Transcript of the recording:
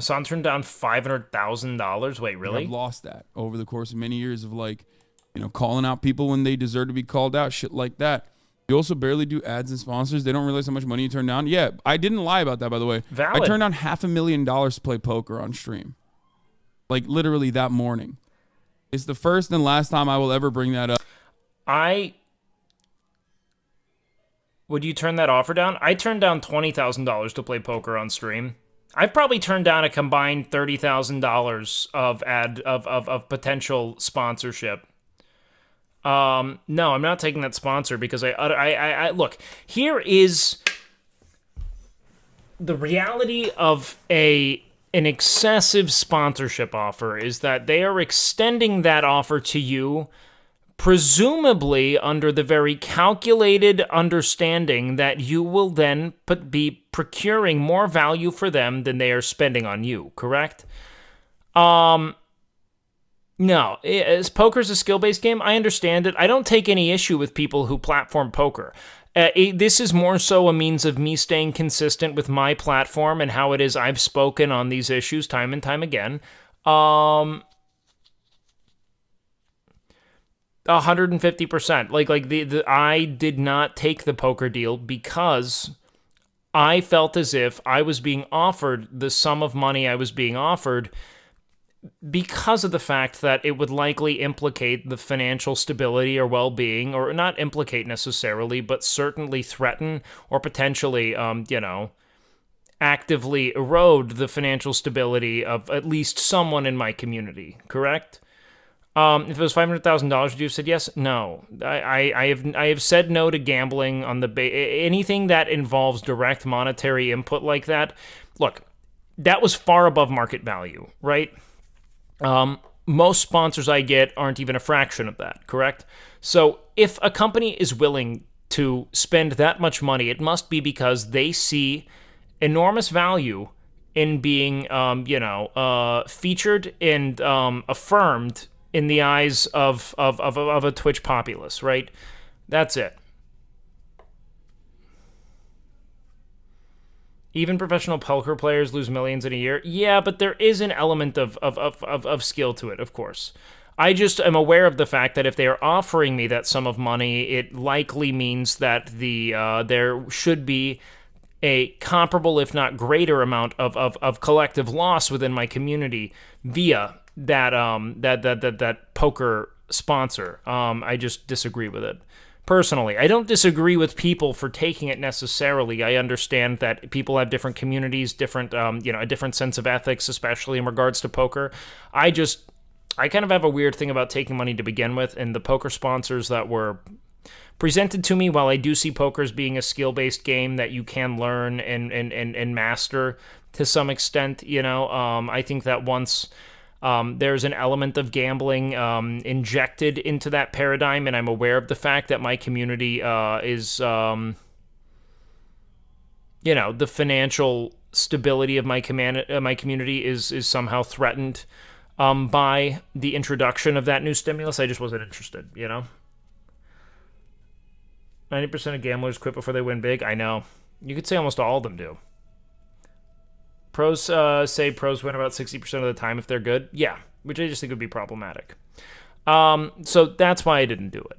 Hassan turned down $500,000. Wait, Like, really? I've lost that over the course of many years of calling out people when they deserve to be called out, shit like that. You also barely do ads and sponsors. They don't realize how much money you turn down. Yeah, I didn't lie about that, by the way. Valid. I turned down $500,000 to play poker on stream. Like, literally that morning. It's the first and last time I will ever bring that up. Would you turn that offer down? I turned down $20,000 to play poker on stream. I've probably turned down a combined $30,000 of potential sponsorship. No, I'm not taking that sponsor because I look, here is the reality of an excessive sponsorship offer is that they are extending that offer to you presumably under the very calculated understanding that you will then be procuring more value for them than they are spending on you, correct? No, as poker's a skill-based game, I understand it. I don't take any issue with people who platform poker. This is more so a means of me staying consistent with my platform and how it is I've spoken on these issues time and time again. 150%. Like I did not take the poker deal because I felt as if I was being offered the sum of money I was being offered because of the fact that it would likely implicate the financial stability or well-being, or not implicate necessarily, but certainly threaten or potentially, actively erode the financial stability of at least someone in my community, correct? If it was $500,000, would you have said yes? No. I have said no to gambling on anything that involves direct monetary input like that. Look, that was far above market value, right? Most sponsors I get aren't even a fraction of that, correct? So if a company is willing to spend that much money, it must be because they see enormous value in being, featured and affirmed in the eyes of a Twitch populace, right? That's it. Even professional poker players lose millions in a year. Yeah, but there is an element of skill to it, of course. I just am aware of the fact that if they are offering me that sum of money, it likely means that there should be a comparable, if not greater, amount of collective loss within my community via that poker sponsor. I just disagree with it. Personally, I don't disagree with people for taking it necessarily. I understand that people have different communities, different, a different sense of ethics, especially in regards to poker. I kind of have a weird thing about taking money to begin with, and the poker sponsors that were presented to me, while I do see poker as being a skill-based game that you can learn and master to some extent, I think that once there's an element of gambling injected into that paradigm, and I'm aware of the fact that my community is, the financial stability of my community is somehow threatened by the introduction of that new stimulus. I just wasn't interested, 90% of gamblers quit before they win big. I know. You could say almost all of them do. Pros say pros win about 60% of the time if they're good. Yeah, which I just think would be problematic. So that's why I didn't do it.